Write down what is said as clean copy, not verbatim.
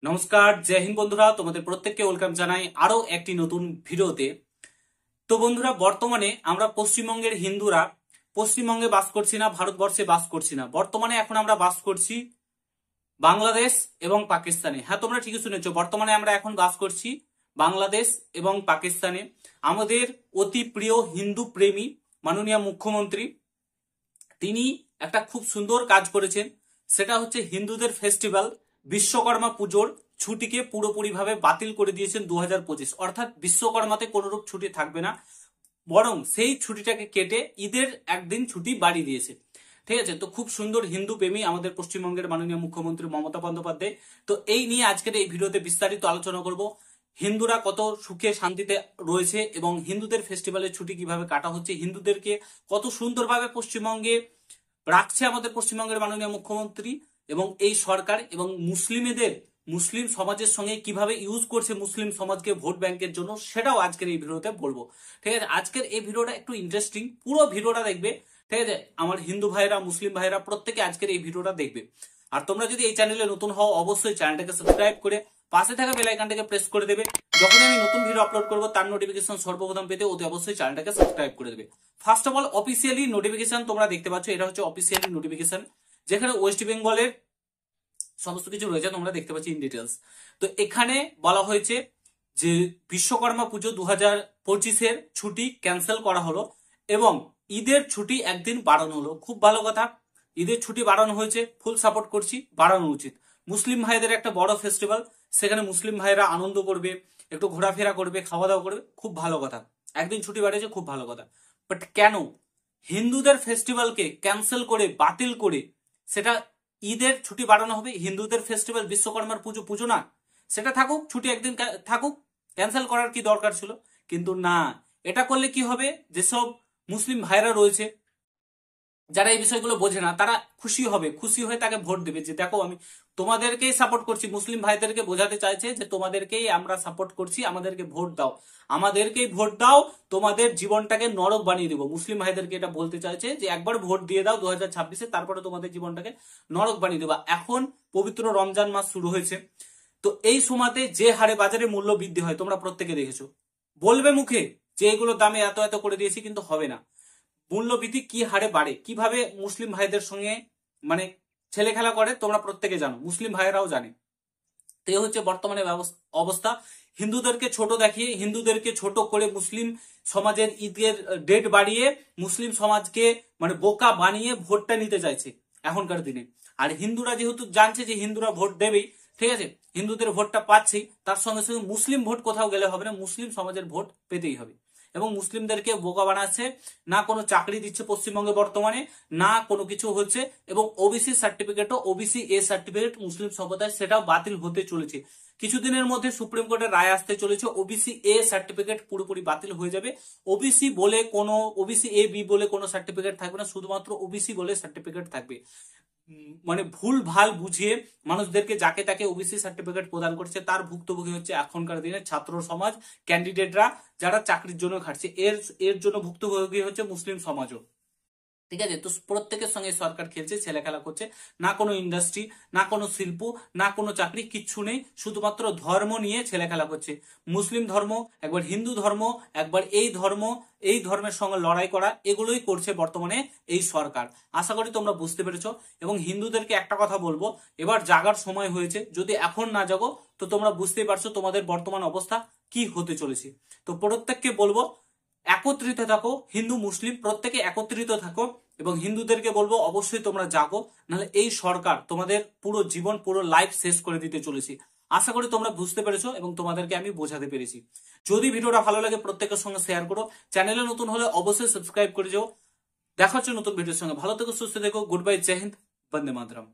নমস্কার, জয় হিন্দ বন্ধুরা। তোমাদের প্রত্যেককে ওয়েলকাম জানাই আরো একটি নতুন ভিডিওতে। তো বন্ধুরা, বর্তমানে আমরা পশ্চিমবঙ্গের হিন্দুরা পশ্চিমবঙ্গে বাস করছি না, ভারতবর্ষে বাস করছি না। বর্তমানে এখন আমরা বাস করছি বাংলাদেশ এবং পাকিস্তানে। হ্যাঁ, তোমরা ঠিকই শুনেছো, বর্তমানে আমরা এখন বাস করছি বাংলাদেশ এবং পাকিস্তানে। আমাদের অতি প্রিয় হিন্দু প্রেমী মাননীয় মুখ্যমন্ত্রী তিনি একটা খুব সুন্দর কাজ করেছেন। সেটা হচ্ছে হিন্দুদের ফেস্টিভ্যাল বিশ্বকর্মা পুজোর ছুটিকে পুরোপুরিভাবে বাতিল করে দিয়েছেন 2025। অর্থাৎ বিশ্বকর্মাতে কোনোরূপ ছুটি থাকবে না, বরং সেই ছুটিটাকে কেটে ঈদের একদিন ছুটি বাড়িয়ে দিয়েছে। ঠিক আছে, তো খুব সুন্দর হিন্দু প্রেমী আমাদের পশ্চিমবঙ্গের মাননীয় মুখ্যমন্ত্রী মমতা বন্দ্যোপাধ্যায়। তো এই নিয়ে আজকের এই ভিডিওতে বিস্তারিত আলোচনা করব। হিন্দুরা কত সুখে শান্তিতে রয়েছে এবং হিন্দুদের ফেস্টিভ্যালের ছুটি কিভাবে কাটা হচ্ছে, হিন্দুদেরকে কত সুন্দরভাবে পশ্চিমবঙ্গে রাখছে আমাদের পশ্চিমবঙ্গের মাননীয় মুখ্যমন্ত্রী এবং এই সরকার, এবং মুসলিম সমাজের সঙ্গে কিভাবে ইউজ করছে মুসলিম সমাজকে ভোট ব্যাংকের জন্য, সেটাও আজকের এই ভিডিওতে বলবো। ঠিক আছে, আজকের এই ভিডিওটা একটু ইন্টারেস্টিং, পুরো ভিডিওটা দেখবে। ঠিক আছে, আমার হিন্দু ভাইরা মুসলিম ভাইরা প্রত্যেকে আজকের এই ভিডিওটা দেখবে। আর তোমরা যদি এই চ্যানেলে নতুন হও, অবশ্যই চ্যানেলটাকে সাবস্ক্রাইব করে পাশে থাকা বেল আইকনটাকে প্রেস করে দেবে। যখন আমি নতুন ভিডিও আপলোড করবো তার নোটিফিকেশন সর্বপ্রথম পেতে অতি অবশ্যই চ্যানেলটাকে সাবস্ক্রাইব করে দেবে। First of all, officially notification তোমরা দেখতে পাচ্ছ, এটা হচ্ছে অফিসিয়ালি নোটিফিকেশন, যেখানে ওয়েস্ট বেঙ্গলের সমস্ত কিছু রয়েছে তোমরা দেখতে পাচ্ছ ইন ডিটেলস। তো এখানে বলা হয়েছে যে বিশ্বকর্মা পুজো 2025-এর ছুটি ক্যান্সেল করা হলো এবং ঈদের ছুটি একদিন বাড়ানো হলো। খুব ভালো কথা, ঈদের ছুটি বাড়ানো হয়েছে, ফুল সাপোর্ট করছি, বাড়ানো উচিত। মুসলিম ভাইদের একটা বড় ফেস্টিভ্যাল, সেখানে মুসলিম ভাইরা আনন্দ করবে, একটু ঘোরাফেরা করবে, খাওয়া দাওয়া করবে, খুব ভালো কথা। একদিন ছুটি বাড়িয়েছে, খুব ভালো কথা। বাট কেন হিন্দুদের ফেস্টিভ্যালকে ক্যান্সেল করে, বাতিল করে সেটা ঈদের ছুটি বাড়ানো হবে? হিন্দুদের ফেস্টিভ্যাল বিশ্বকর্মার পুজো, পুজো না, সেটা থাকুক, ছুটি একদিন থাকুক, ক্যান্সেল করার কি দরকার ছিল? কিন্তু না, এটা করলে কি হবে, যেসব মুসলিম ভাইরা রয়েছে যারা এই বিষয়গুলো বোঝে না, তারা খুশি হবে, খুশি হয়ে তাকে ভোট দেবে যে দেখো আমি তোমাদেরকেই সাপোর্ট করছি। মুসলিম ভাইদেরকে বোঝাতে চাইছে যে তোমাদেরকেই আমরা সাপোর্ট করছি, আমাদেরকে ভোট দাও, আমাদেরকেই ভোট দাও, তোমাদের জীবনটাকে নরক বানিয়ে দেবো। মুসলিম ভাইদেরকে এটা বলতে চাইছে যে একবার ভোট দিয়ে দাও 2026-এ, তারপরে তোমাদের জীবনটাকে নরক বানিয়ে দেবো। এখন পবিত্র রমজান মাস শুরু হয়েছে, তো এই সময়তে যে হারে বাজারে মূল্য বৃদ্ধি হয় তোমরা প্রত্যেকে দেখেছো। বলবে মুখে যে এগুলোর দামে এত এত করে দিয়েছি, কিন্তু হবে না। মূল্যবৃদ্ধি কি হারে বাড়ে, কিভাবে মুসলিম ভাইদের সঙ্গে মানে ছেলে খেলা করে তোমরা প্রত্যেকে জানো, মুসলিম ভাইয়েরাও জানে। তো এই হচ্ছে বর্তমানে অবস্থা। হিন্দুদেরকে ছোট দেখিয়ে, হিন্দুদেরকে ছোট করে মুসলিম সমাজের ঈদের ডেট বাড়িয়ে মুসলিম সমাজকে মানে বোকা বানিয়ে ভোটটা নিতে চাইছে এখনকার দিনে। আর হিন্দুরা যেহেতু জানছে যে হিন্দুরা ভোট দেবেই, ঠিক আছে, হিন্দুদের ভোটটা পাচ্ছেই, তার সঙ্গে সঙ্গে মুসলিম ভোট কোথাও গেলে হবে না, মুসলিম সমাজের ভোট পেতেই হবে। এবং মুসলিমদেরকে বোকা বানাচ্ছে, না কোনো চাকরি দিচ্ছে পশ্চিমবঙ্গে বর্তমানে, না কোনো কিছু হচ্ছে। এবং ওবিসি সার্টিফিকেটও, ওবিসি এ সার্টিফিকেট মুসলিম সম্প্রদায় সেটাও বাতিল হতে চলেছে। কিছুদিনের মধ্যে সুপ্রিম কোর্টের রায় আসতে চলেছে, ওবিসি এ সার্টিফিকেট পুরোপুরি বাতিল হয়ে যাবে। ওবিসি বলে কোনো, ওবিসি এ বি বলে কোনো সার্টিফিকেট থাকবে না, শুধুমাত্র ওবিসি বলে সার্টিফিকেট থাকবে। মানে ভুল ভাল বুঝিয়ে মানুষদেরকে যাকে তাকে ওবিসি সার্টিফিকেট প্রদান করছে, তার ভুক্তভোগী হচ্ছে এখনকার দিনে ছাত্র সমাজ, ক্যান্ডিডেটরা যারা চাকরির জন্য খাটছে, এর এর জন্য ভুক্তভোগী হচ্ছে মুসলিম সমাজও। ঠিক আছে, তো প্রত্যেকের সঙ্গে সরকার খেলছে, ছেলে খেলা করছে। না কোনো ইন্ডাস্ট্রি, না কোনো শিল্প, না কোনো চাকরি, কিচ্ছু নেই, শুধুমাত্র ধর্ম নিয়ে ছেলে খেলা করছে। মুসলিম ধর্ম, একবার হিন্দু ধর্ম, একবার এই ধর্ম, এই ধর্মের সঙ্গে লড়াই করা, এগুলোই করছে বর্তমানে এই সরকার। আশা করি তোমরা বুঝতে পেরেছো। এবং হিন্দুদেরকে একটা কথা বলবো, এবার জাগার সময় হয়েছে, যদি এখন না জাগো তো তোমরা বুঝতেই পারছো তোমাদের বর্তমান অবস্থা কি হতে চলেছে। তো প্রত্যেককে বলবো একত্রিত থাকো, হিন্দু মুসলিম প্রত্যেকে একত্রিত থাকো। এবং হিন্দুদেরকে বলবো অবশ্যই তোমরা জাগো, নাহলে এই সরকার তোমাদের পুরো জীবন, পুরো লাইফ শেষ করে দিতে চলেছে। আশা করি তোমরা বুঝতে পেরেছো এবং তোমাদেরকে আমি বোঝাতে পেরেছি। যদি ভিডিওটা ভালো লাগে প্রত্যেকের সঙ্গে শেয়ার করো, চ্যানেলে নতুন হলে অবশ্যই সাবস্ক্রাইব করে যাও। দেখা হচ্ছে নতুন ভিডিওর সঙ্গে, ভালো থেকো, সুস্থ থেকো, গুড বাই, জয় হিন্দ, বন্দে মাতরম।